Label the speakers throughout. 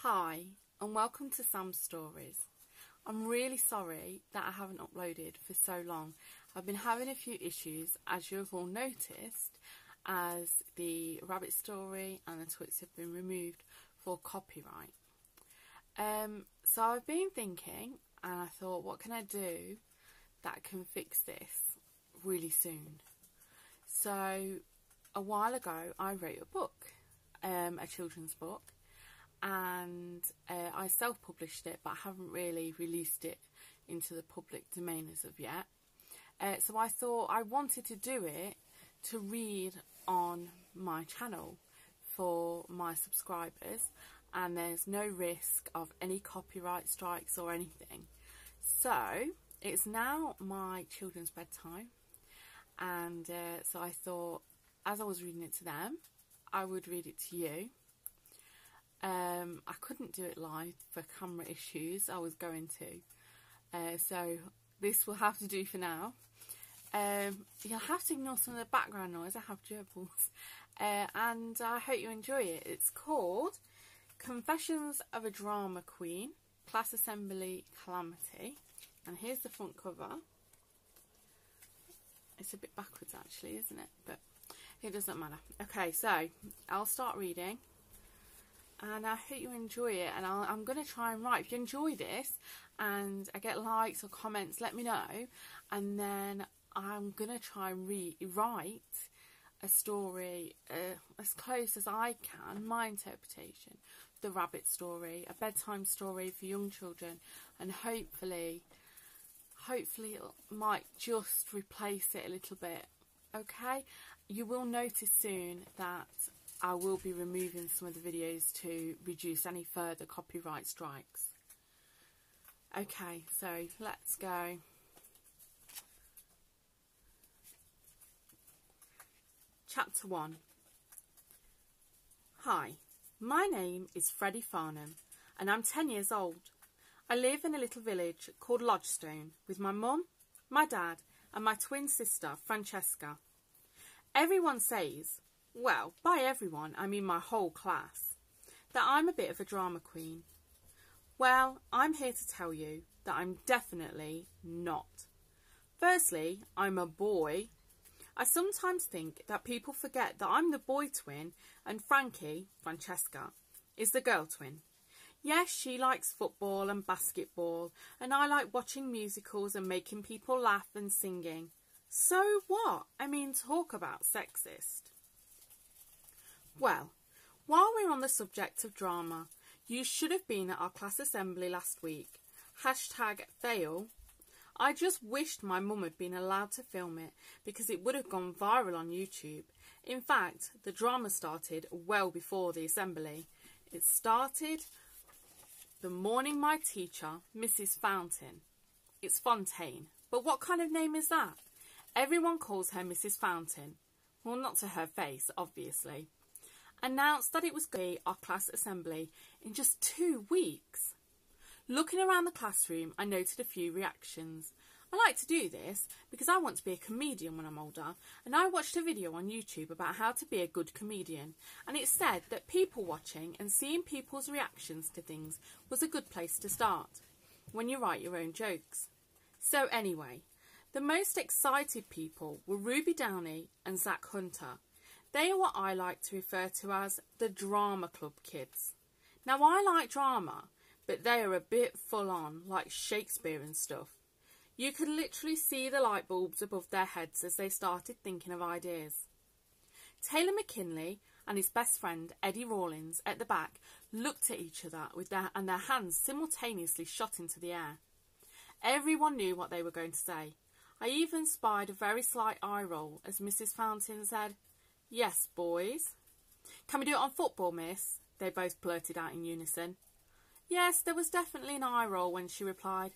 Speaker 1: Hi, and welcome to Sam's Stories. I'm really sorry that I haven't uploaded for so long. I've been having a few issues, as you've all noticed, as the rabbit story and the Twits have been removed for copyright. So I've been thinking, and I thought, what can I do that can fix this really soon? So a while ago, I wrote a book, a children's book. And I self-published it, but I haven't really released it into the public domain as of yet. So I thought I wanted to do it to read on my channel for my subscribers, and there's no risk of any copyright strikes or anything. So it's now my children's bedtime, and so I thought, as I was reading it to them, I would read it to you. I couldn't do it live for camera issues. I was going to, so this will have to do for now. You'll have to ignore some of the background noise. I have gerbils, and I hope you enjoy it. It's called Confessions of a Drama Queen, Class Assembly Calamity, and here's the front cover. It's a bit backwards actually, isn't it? But it doesn't matter. Okay, so I'll start reading. And I hope you enjoy it, and I'm going to try and write. If you enjoy this and I get likes or comments, let me know, and then I'm going to try and write a story as close as I can, my interpretation, the rabbit story, a bedtime story for young children, and hopefully it might just replace it a little bit. Okay, you will notice soon that I will be removing some of the videos to reduce any further copyright strikes. Okay, so let's go. Chapter 1. Hi, my name is Freddie Farnham, and I'm 10 years old. I live in a little village called Lodgestone with my mum, my dad, and my twin sister, Francesca. Everyone says, well, by everyone, I mean my whole class, that I'm a bit of a drama queen. Well, I'm here to tell you that I'm definitely not. Firstly, I'm a boy. I sometimes think that people forget that I'm the boy twin and Francesca, is the girl twin. Yes, she likes football and basketball, and I like watching musicals and making people laugh and singing. So what? I mean, talk about sexist. Well, while we're on the subject of drama, you should have been at our class assembly last week. #fail. I just wished my mum had been allowed to film it because it would have gone viral on YouTube. In fact, the drama started well before the assembly. It started the morning my teacher, Mrs. Fountain. It's Fontaine, but what kind of name is that? Everyone calls her Mrs. Fountain. Well, not to her face, obviously. Announced that it was going to be our class assembly in just 2 weeks. Looking around the classroom, I noted a few reactions. I like to do this because I want to be a comedian when I'm older, and I watched a video on YouTube about how to be a good comedian, and it said that people watching and seeing people's reactions to things was a good place to start when you write your own jokes. So anyway, the most excited people were Ruby Downey and Zach Hunter. They are what I like to refer to as the drama club kids. Now, I like drama, but they are a bit full on, like Shakespeare and stuff. You could literally see the light bulbs above their heads as they started thinking of ideas. Taylor McKinley and his best friend Eddie Rawlins at the back looked at each other with their hands simultaneously shot into the air. Everyone knew what they were going to say. I even spied a very slight eye roll as Mrs. Fountain said, "Yes, boys." "Can we do it on football, miss?" they both blurted out in unison. Yes, there was definitely an eye roll when she replied,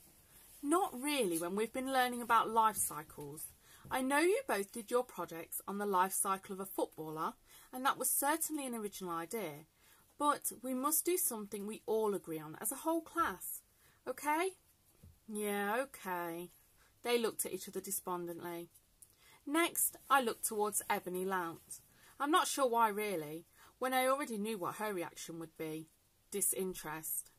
Speaker 1: "Not really when we've been learning about life cycles. I know you both did your projects on the life cycle of a footballer, and that was certainly an original idea, but we must do something we all agree on as a whole class. Okay?" "Yeah, okay." They looked at each other despondently. Next, I looked towards Ebony Lount. I'm not sure why really, when I already knew what her reaction would be. disinterest.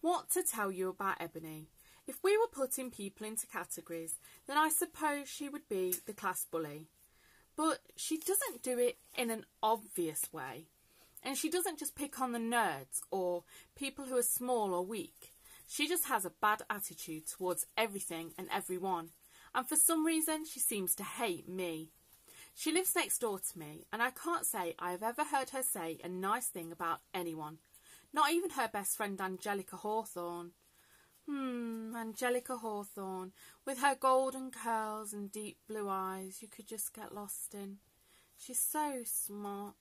Speaker 1: What to tell you about Ebony? If we were putting people into categories, then I suppose she would be the class bully. But she doesn't do it in an obvious way. And she doesn't just pick on the nerds or people who are small or weak. She just has a bad attitude towards everything and everyone. And for some reason, she seems to hate me. She lives next door to me, and I can't say I have ever heard her say a nice thing about anyone. Not even her best friend Angelica Hawthorne. Angelica Hawthorne, with her golden curls and deep blue eyes you could just get lost in. She's so smart.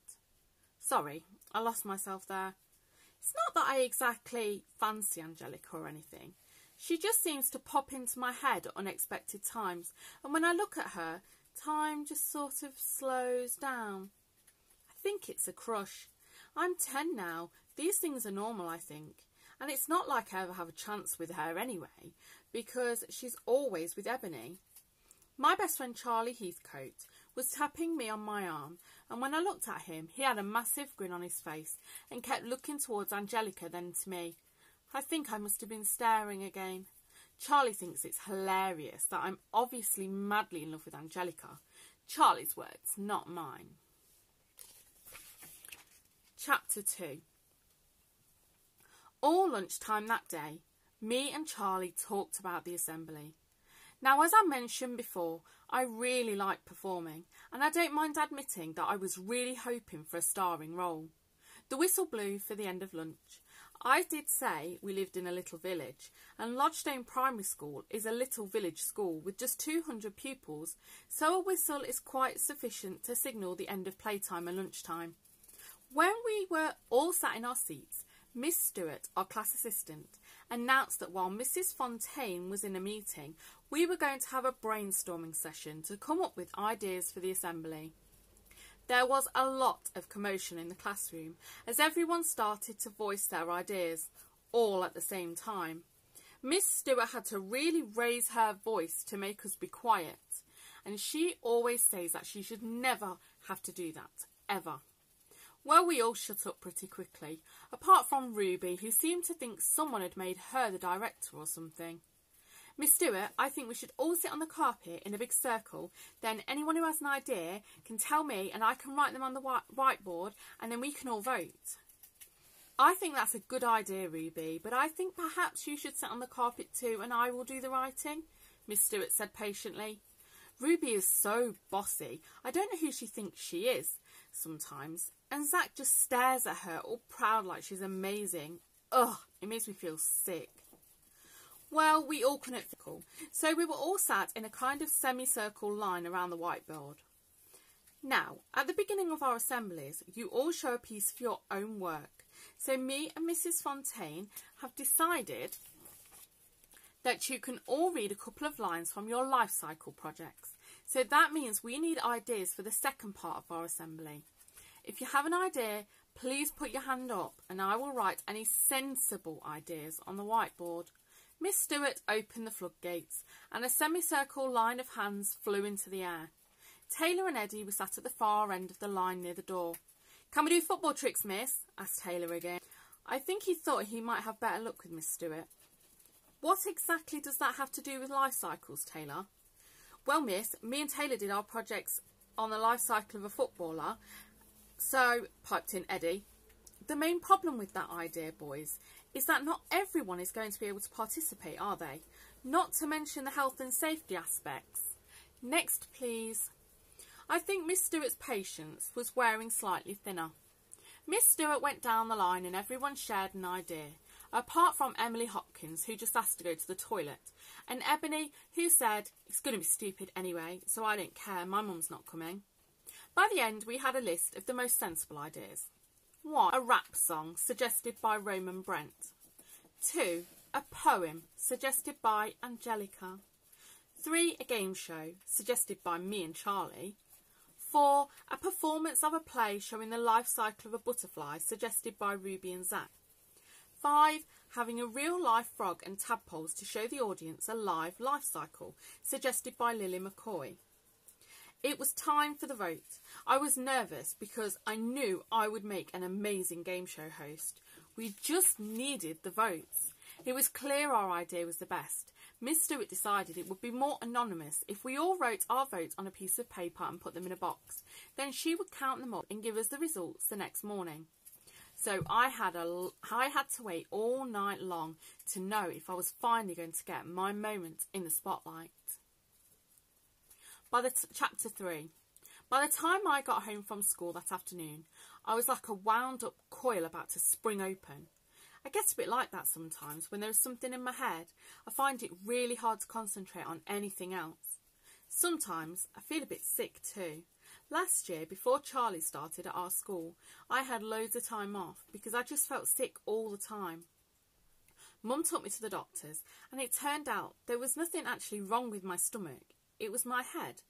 Speaker 1: Sorry, I lost myself there. It's not that I exactly fancy Angelica or anything. She just seems to pop into my head at unexpected times, and when I look at her, time just sort of slows down. I think it's a crush. I'm 10 now. These things are normal, I think. And it's not like I ever have a chance with her anyway, because she's always with Ebony. My best friend Charlie Heathcote was tapping me on my arm, and when I looked at him, he had a massive grin on his face and kept looking towards Angelica, then to me. I think I must have been staring again. Charlie thinks it's hilarious that I'm obviously madly in love with Angelica. Charlie's words, not mine. Chapter 2. All lunchtime that day, me and Charlie talked about the assembly. Now, as I mentioned before, I really like performing, and I don't mind admitting that I was really hoping for a starring role. The whistle blew for the end of lunch. I did say we lived in a little village, and Lodgestone Primary School is a little village school with just 200 pupils, so a whistle is quite sufficient to signal the end of playtime and lunchtime. When we were all sat in our seats, Miss Stewart, our class assistant, announced that while Mrs. Fontaine was in a meeting, we were going to have a brainstorming session to come up with ideas for the assembly. There was a lot of commotion in the classroom as everyone started to voice their ideas, all at the same time. Miss Stewart had to really raise her voice to make us be quiet, and she always says that she should never have to do that, ever. Well, we all shut up pretty quickly, apart from Ruby, who seemed to think someone had made her the director or something. Miss Stewart, I think we should all sit on the carpet in a big circle, then anyone who has an idea can tell me and I can write them on the whiteboard and then we can all vote. I think that's a good idea, Ruby, but I think perhaps you should sit on the carpet too and I will do the writing, Miss Stewart said patiently. Ruby is so bossy. I don't know who she thinks she is sometimes, and Zach just stares at her all proud like she's amazing. Ugh, it makes me feel sick. Well, we all couldn't think, so we were all sat in a kind of semicircle line around the whiteboard. Now, at the beginning of our assemblies, you all show a piece of your own work. So me and Mrs. Fontaine have decided that you can all read a couple of lines from your life cycle projects. So that means we need ideas for the second part of our assembly. If you have an idea, please put your hand up and I will write any sensible ideas on the whiteboard. Miss Stewart opened the floodgates and a semicircle line of hands flew into the air. Taylor and Eddie were sat at the far end of the line near the door. "Can we do football tricks, miss?" asked Taylor again. I think he thought he might have better luck with Miss Stewart. "What exactly does that have to do with life cycles, Taylor?" "Well, miss, me and Taylor did our projects on the life cycle of a footballer, so," piped in Eddie. "The main problem with that idea, boys, is that not everyone is going to be able to participate, are they? Not to mention the health and safety aspects. Next, please." I think Miss Stewart's patience was wearing slightly thinner. Miss Stewart went down the line and everyone shared an idea, apart from Emily Hopkins, who just asked to go to the toilet, and Ebony, who said, "It's going to be stupid anyway, so I don't care, my mum's not coming." By the end, we had a list of the most sensible ideas. 1. A rap song, suggested by Roman Brent. 2. A poem, suggested by Angelica. 3. A game show, suggested by me and Charlie. 4. A performance of a play showing the life cycle of a butterfly, suggested by Ruby and Zach. 5. Having a real-life frog and tadpoles to show the audience a live life cycle, suggested by Lily McCoy. It was time for the vote. I was nervous because I knew I would make an amazing game show host. We just needed the votes. It was clear our idea was the best. Miss Stewart decided it would be more anonymous if we all wrote our votes on a piece of paper and put them in a box. Then she would count them up and give us the results the next morning. So I had to wait all night long to know if I was finally going to get my moment in the spotlight. Chapter 3. By the time I got home from school that afternoon, I was like a wound-up coil about to spring open. I get a bit like that sometimes. When there's something in my head, I find it really hard to concentrate on anything else. Sometimes I feel a bit sick too. Last year, before Charlie started at our school, I had loads of time off because I just felt sick all the time. Mum took me to the doctors and it turned out there was nothing actually wrong with my stomach. It was my head.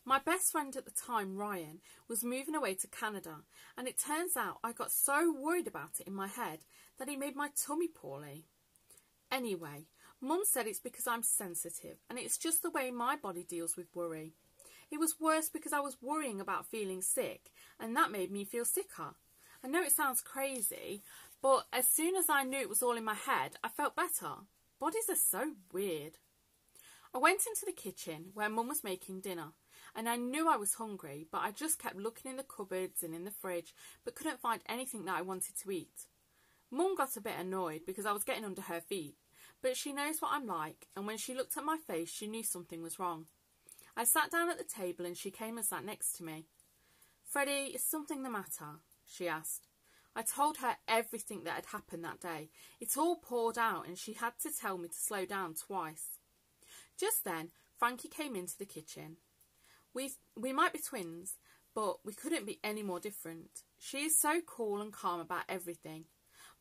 Speaker 1: My best friend at the time, Ryan, was moving away to Canada, and it turns out I got so worried about it in my head that he made my tummy poorly. Anyway, Mum said it's because I'm sensitive, and it's just the way my body deals with worry. It was worse because I was worrying about feeling sick, and that made me feel sicker. I know it sounds crazy, but as soon as I knew it was all in my head, I felt better. Bodies are so weird. I went into the kitchen where Mum was making dinner, and I knew I was hungry, but I just kept looking in the cupboards and in the fridge, but couldn't find anything that I wanted to eat. Mum got a bit annoyed because I was getting under her feet, but she knows what I'm like, and when she looked at my face, she knew something was wrong. I sat down at the table and she came and sat next to me. "Freddie, is something the matter?" she asked. I told her everything that had happened that day. It all poured out and she had to tell me to slow down twice. Just then, Frankie came into the kitchen. We might be twins, but we couldn't be any more different. She is so cool and calm about everything.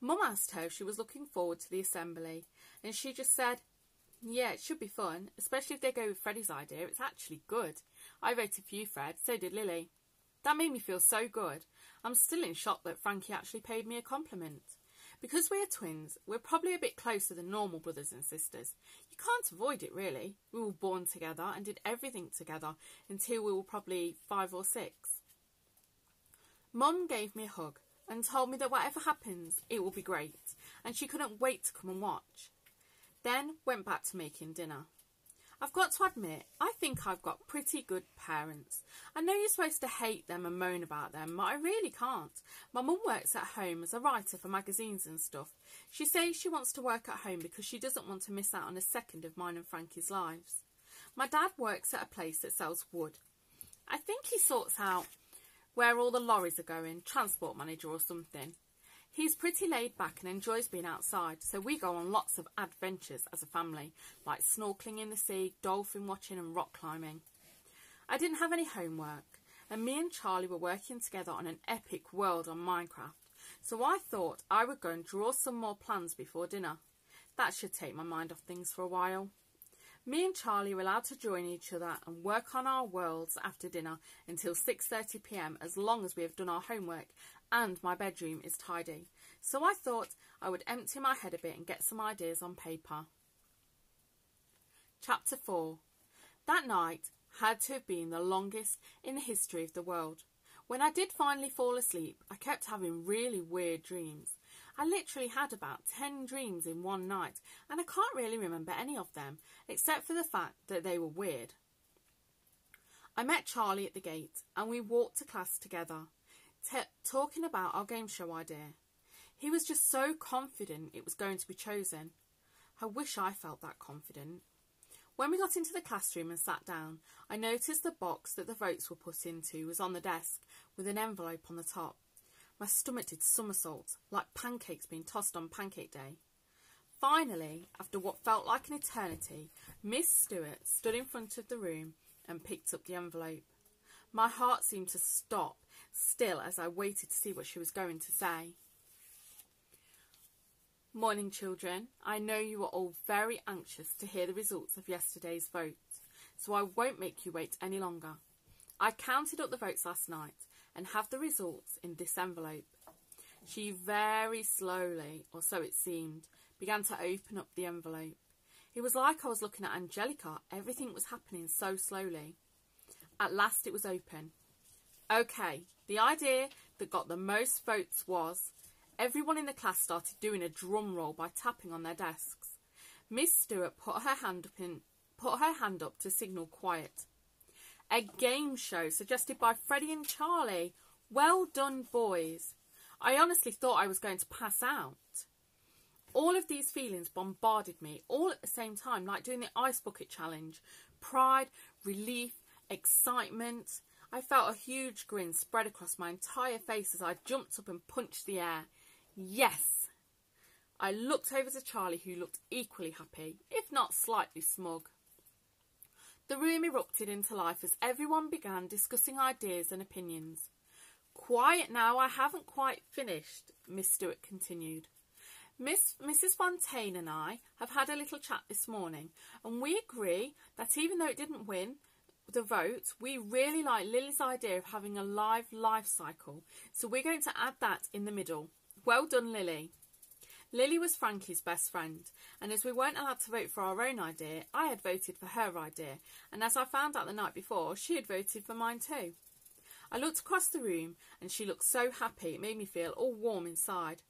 Speaker 1: Mum asked her if she was looking forward to the assembly, and she just said, "Yeah, it should be fun, especially if they go with Freddie's idea. It's actually good. I voted for you, Fred, so did Lily." That made me feel so good. I'm still in shock that Frankie actually paid me a compliment. Because we are twins, we're probably a bit closer than normal brothers and sisters. You can't avoid it, really. We were born together and did everything together until we were probably 5 or 6. Mum gave me a hug and told me that whatever happens, it will be great, and she couldn't wait to come and watch. Then went back to making dinner. I've got to admit, I think I've got pretty good parents. I know you're supposed to hate them and moan about them, but I really can't. My mum works at home as a writer for magazines and stuff. She says she wants to work at home because she doesn't want to miss out on a second of mine and Frankie's lives. My dad works at a place that sells wood. I think he sorts out where all the lorries are going, transport manager or something. He's pretty laid back and enjoys being outside, so we go on lots of adventures as a family, like snorkelling in the sea, dolphin watching and rock climbing. I didn't have any homework, and me and Charlie were working together on an epic world on Minecraft, so I thought I would go and draw some more plans before dinner. That should take my mind off things for a while. Me and Charlie are allowed to join each other and work on our worlds after dinner until 6:30 p.m. as long as we have done our homework and my bedroom is tidy. So I thought I would empty my head a bit and get some ideas on paper. Chapter 4. That night had to have been the longest in the history of the world. When I did finally fall asleep, I kept having really weird dreams. I literally had about 10 dreams in one night, and I can't really remember any of them, except for the fact that they were weird. I met Charlie at the gate, and we walked to class together, talking about our game show idea. He was just so confident it was going to be chosen. I wish I felt that confident. When we got into the classroom and sat down, I noticed the box that the votes were put into was on the desk with an envelope on the top. My stomach did somersaults, like pancakes being tossed on Pancake Day. Finally, after what felt like an eternity, Miss Stewart stood in front of the room and picked up the envelope. My heart seemed to stop still as I waited to see what she was going to say. Morning, children. I know you are all very anxious to hear the results of yesterday's vote, so I won't make you wait any longer. I counted up the votes last night and have the results in this envelope. She very slowly, or so it seemed, began to open up the envelope. It was like I was looking at Angelica. Everything was happening so slowly. At last it was open. Okay, the idea that got the most votes was Everyone in the class started doing a drum roll by tapping on their desks. Miss Stewart put her hand up to signal quiet. A game show suggested by Freddie and Charlie. Well done, boys. I honestly thought I was going to pass out. All of these feelings bombarded me, all at the same time, like doing the ice bucket challenge. Pride, relief, excitement. I felt a huge grin spread across my entire face as I jumped up and punched the air. Yes! I looked over to Charlie, who looked equally happy, if not slightly smug. The room erupted into life as everyone began discussing ideas and opinions. Quiet now, I haven't quite finished, Miss Stewart continued. Mrs. Fontaine and I have had a little chat this morning, and we agree that even though it didn't win the vote, we really like Lily's idea of having a live life cycle, so we're going to add that in the middle. Well done, Lily. Lily was Frankie's best friend, and as we weren't allowed to vote for our own idea, I had voted for her idea, and as I found out the night before, she had voted for mine too. I looked across the room, and she looked so happy it made me feel all warm inside.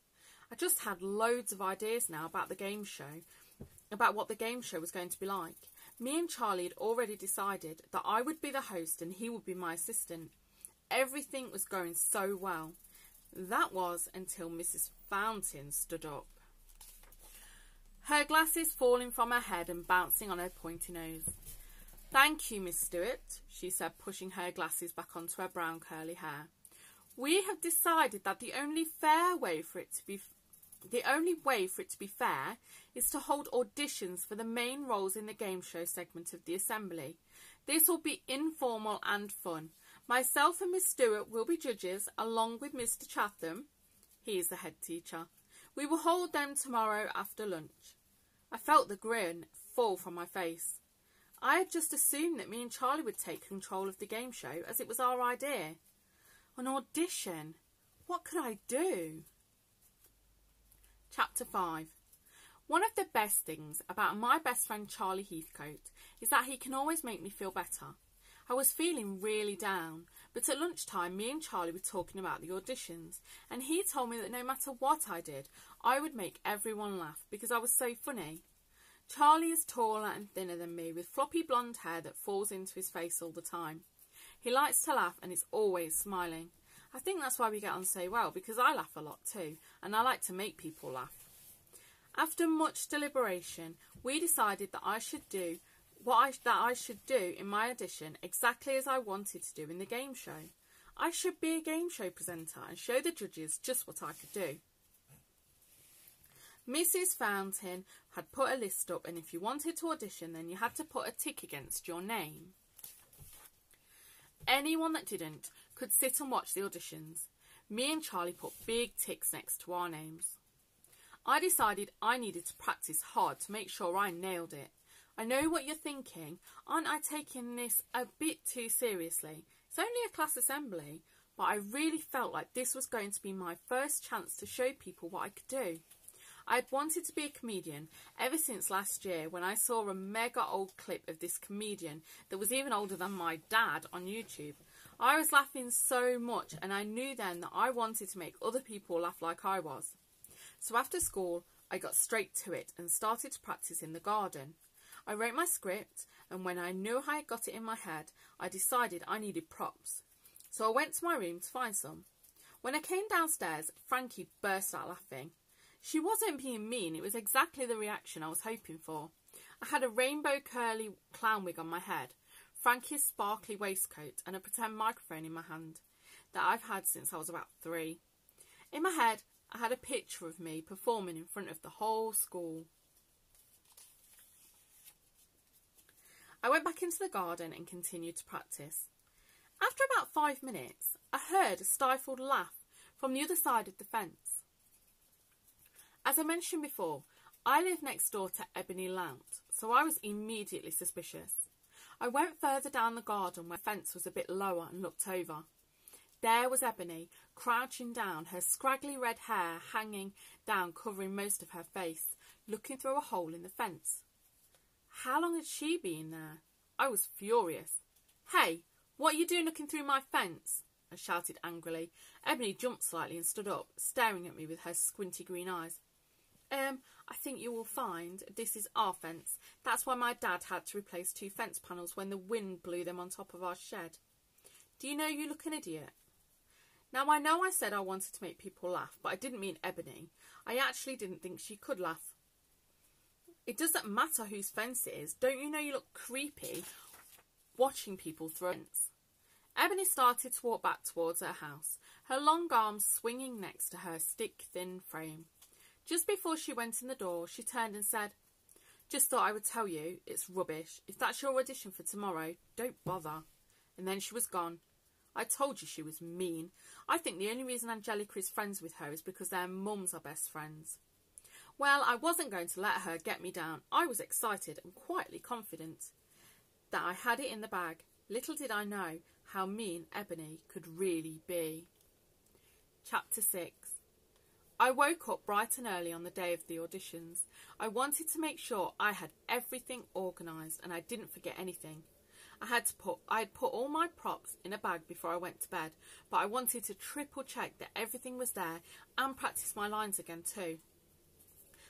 Speaker 1: I just had loads of ideas now about what the game show was going to be like. Me and Charlie had already decided that I would be the host and he would be my assistant. Everything was going so well. That was until Mrs. Fountain stood up. Her glasses falling from her head and bouncing on her pointy nose. Thank you, Miss Stewart, she said, pushing her glasses back onto her brown curly hair. We have decided that the only way for it to be fair is to hold auditions for the main roles in the game show segment of the assembly. This will be informal and fun. Myself and Miss Stewart will be judges, along with Mr. Chatham. He is the head teacher. We will hold them tomorrow after lunch. I felt the grin fall from my face. I had just assumed that me and Charlie would take control of the game show, as it was our idea. An audition? What could I do? Chapter 5. One of the best things about my best friend Charlie Heathcote is that he can always make me feel better. I was feeling really down, but at lunchtime me and Charlie were talking about the auditions, and he told me that no matter what I did, I would make everyone laugh because I was so funny. Charlie is taller and thinner than me, with floppy blonde hair that falls into his face all the time. He likes to laugh and is always smiling. I think that's why we get on so well, because I laugh a lot too, and I like to make people laugh. After much deliberation, we decided that I should do in my audition exactly as I wanted to do in the game show. I should be a game show presenter and show the judges just what I could do. Mrs. Fountain had put a list up, and if you wanted to audition, then you had to put a tick against your name. Anyone that didn't could sit and watch the auditions. Me and Charlie put big ticks next to our names. I decided I needed to practice hard to make sure I nailed it. I know what you're thinking. Aren't I taking this a bit too seriously? It's only a class assembly, but I really felt like this was going to be my first chance to show people what I could do. I had wanted to be a comedian ever since last year when I saw a mega old clip of this comedian that was even older than my dad on YouTube. I was laughing so much, and I knew then that I wanted to make other people laugh like I was. So after school, I got straight to it and started to practice in the garden. I wrote my script, and when I knew I had got it in my head, I decided I needed props. So I went to my room to find some. When I came downstairs, Frankie burst out laughing. She wasn't being mean, it was exactly the reaction I was hoping for. I had a rainbow curly clown wig on my head, Frankie's sparkly waistcoat, and a pretend microphone in my hand that I've had since I was about 3. In my head, I had a picture of me performing in front of the whole school. I went back into the garden and continued to practice. After about 5 minutes, I heard a stifled laugh from the other side of the fence. As I mentioned before, I live next door to Ebony Lount, so I was immediately suspicious. I went further down the garden where the fence was a bit lower and looked over. There was Ebony, crouching down, her scraggly red hair hanging down, covering most of her face, looking through a hole in the fence. How long had she been there? I was furious. "Hey, what are you doing looking through my fence?" I shouted angrily. Ebony jumped slightly and stood up, staring at me with her squinty green eyes. I think you will find this is our fence. That's why my dad had to replace 2 fence panels when the wind blew them on top of our shed. Do you know you look an idiot? Now, I know I said I wanted to make people laugh, but I didn't mean Ebony. I actually didn't think she could laugh. It doesn't matter whose fence it is. Don't you know you look creepy watching people throw fence? Ebony started to walk back towards her house, her long arms swinging next to her stick-thin frame. Just before she went in the door, she turned and said, "Just thought I would tell you, it's rubbish. If that's your audition for tomorrow, don't bother." And then she was gone. I told you she was mean. I think the only reason Angelica is friends with her is because their mums are best friends. Well, I wasn't going to let her get me down. I was excited and quietly confident that I had it in the bag. Little did I know how mean Ebony could really be. Chapter 6. I woke up bright and early on the day of the auditions. I wanted to make sure I had everything organised and I didn't forget anything. I had put all my props in a bag before I went to bed, but I wanted to triple check that everything was there and practice my lines again too.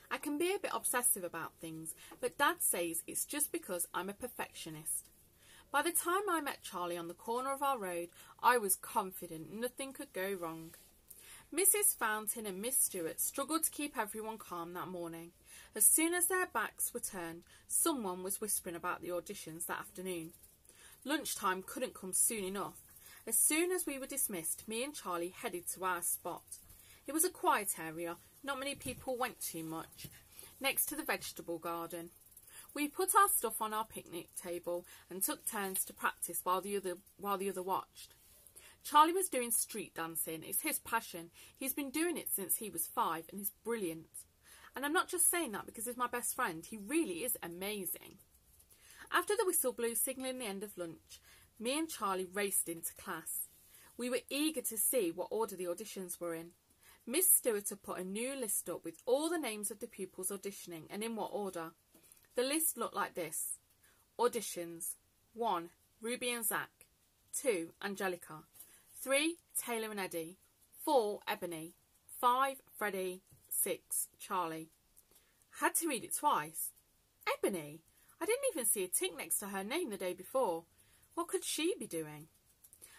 Speaker 1: I can be a bit obsessive about things, but Dad says it's just because I'm a perfectionist. By the time I met Charlie on the corner of our road, I was confident nothing could go wrong. Mrs. Fountain and Miss Stewart struggled to keep everyone calm that morning. As soon as their backs were turned, someone was whispering about the auditions that afternoon. Lunchtime couldn't come soon enough. As soon as we were dismissed, me and Charlie headed to our spot. It was a quiet area, not many people went too much, next to the vegetable garden. We put our stuff on our picnic table and took turns to practice while the other watched. Charlie was doing street dancing. It's his passion. He's been doing it since he was 5 and he's brilliant. And I'm not just saying that because he's my best friend. He really is amazing. After the whistle blew signalling the end of lunch, me and Charlie raced into class. We were eager to see what order the auditions were in. Miss Stewart had put a new list up with all the names of the pupils auditioning and in what order. The list looked like this. Auditions. 1. Ruby and Zach. 2. Angelica. 3. Taylor and Eddie. 4. Ebony. 5. Freddie. 6. Charlie. Had to read it twice. Ebony? I didn't even see a tick next to her name the day before. What could she be doing?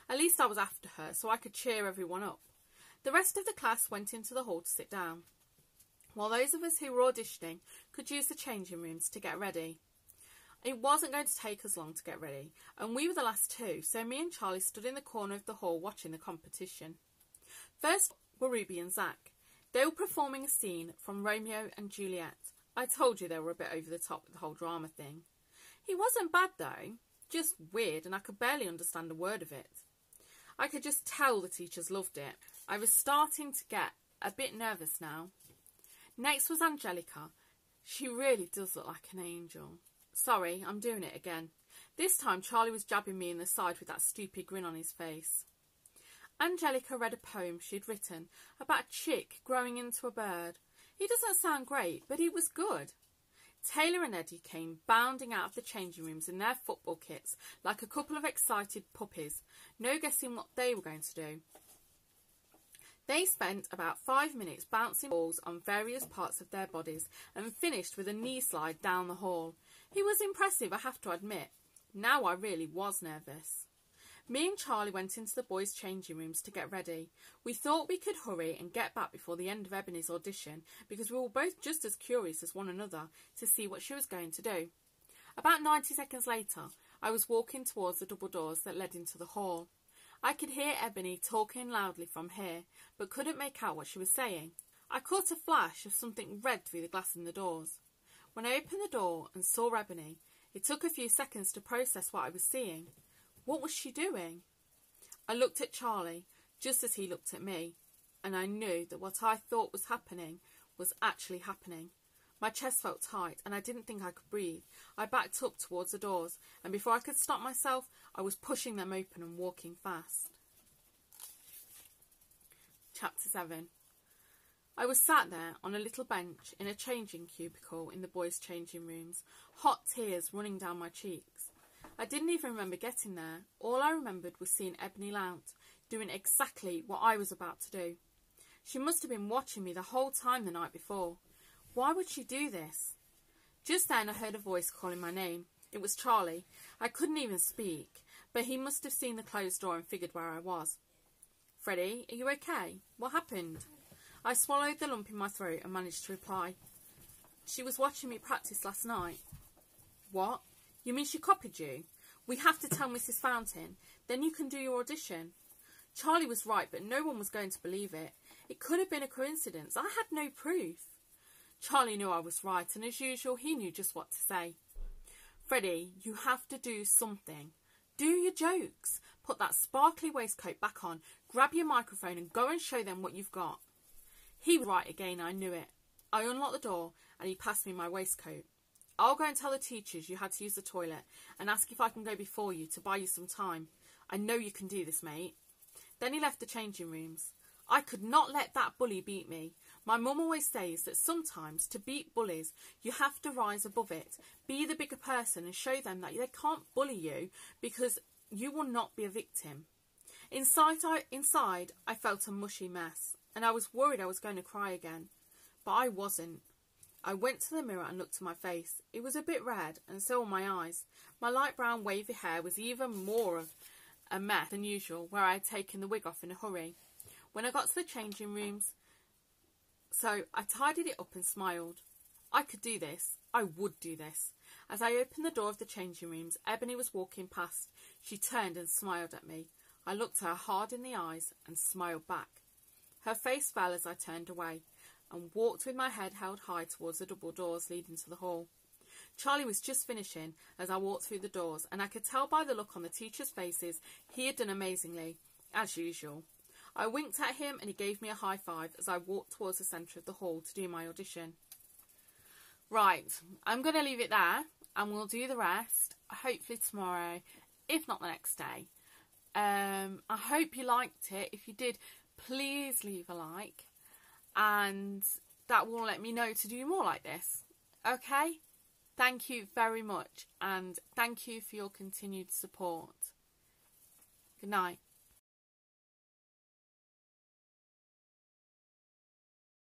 Speaker 1: At least I was after her, so I could cheer everyone up. The rest of the class went into the hall to sit down, while those of us who were auditioning could use the changing rooms to get ready. It wasn't going to take us long to get ready, and we were the last 2, so me and Charlie stood in the corner of the hall watching the competition. First were Ruby and Zach. They were performing a scene from Romeo and Juliet. I told you they were a bit over the top with the whole drama thing. He wasn't bad though, just weird, and I could barely understand a word of it. I could just tell the teachers loved it. I was starting to get a bit nervous now. Next was Angelica. She really does look like an angel. Sorry, I'm doing it again. This time Charlie was jabbing me in the side with that stupid grin on his face. Angelica read a poem she'd written about a chick growing into a bird. He doesn't sound great, but he was good. Taylor and Eddie came bounding out of the changing rooms in their football kits like a couple of excited puppies, no guessing what they were going to do. They spent about 5 minutes bouncing balls on various parts of their bodies and finished with a knee slide down the hall. He was impressive, I have to admit. Now I really was nervous. Me and Charlie went into the boys' changing rooms to get ready. We thought we could hurry and get back before the end of Ebony's audition because we were both just as curious as one another to see what she was going to do. About 90 seconds later, I was walking towards the double doors that led into the hall. I could hear Ebony talking loudly from here, but couldn't make out what she was saying. I caught a flash of something red through the glass in the doors. When I opened the door and saw Ebony, it took a few seconds to process what I was seeing. What was she doing? I looked at Charlie, just as he looked at me, and I knew that what I thought was happening was actually happening. My chest felt tight, and I didn't think I could breathe. I backed up towards the doors, and before I could stop myself, I was pushing them open and walking fast. Chapter 7. I was sat there on a little bench in a changing cubicle in the boys' changing rooms, hot tears running down my cheeks. I didn't even remember getting there. All I remembered was seeing Ebony Lount, doing exactly what I was about to do. She must have been watching me the whole time the night before. Why would she do this? Just then I heard a voice calling my name. It was Charlie. I couldn't even speak, but he must have seen the closed door and figured where I was. Freddie, are you okay? What happened? I swallowed the lump in my throat and managed to reply. She was watching me practice last night. What? You mean she copied you? We have to tell Mrs. Fountain. Then you can do your audition. Charlie was right, but no one was going to believe it. It could have been a coincidence. I had no proof. Charlie knew I was right, and as usual, he knew just what to say. Freddie, you have to do something. Do your jokes. Put that sparkly waistcoat back on, grab your microphone and go and show them what you've got. He was right again, I knew it. I unlocked the door and he passed me my waistcoat. I'll go and tell the teachers you had to use the toilet and ask if I can go before you to buy you some time. I know you can do this, mate. Then he left the changing rooms. I could not let that bully beat me. My mum always says that sometimes to beat bullies, you have to rise above it. Be the bigger person and show them that they can't bully you because you will not be a victim. Inside, I felt a mushy mess and I was worried I was going to cry again. But I wasn't. I went to the mirror and looked at my face. It was a bit red and so were my eyes. My light brown wavy hair was even more of a mess than usual, where I had taken the wig off in a hurry. When I got to the changing rooms, so I tidied it up and smiled. I could do this. I would do this. As I opened the door of the changing rooms, Ebony was walking past. She turned and smiled at me. I looked her hard in the eyes and smiled back. Her face fell as I turned away and walked with my head held high towards the double doors leading to the hall. Charlie was just finishing as I walked through the doors, and I could tell by the look on the teachers' faces he had done amazingly, as usual. I winked at him and he gave me a high five as I walked towards the centre of the hall to do my audition. Right, I'm going to leave it there and we'll do the rest hopefully tomorrow, if not the next day. I hope you liked it. If you did, please leave a like and that will let me know to do more like this. Okay? Thank you very much and thank you for your continued support. Good night.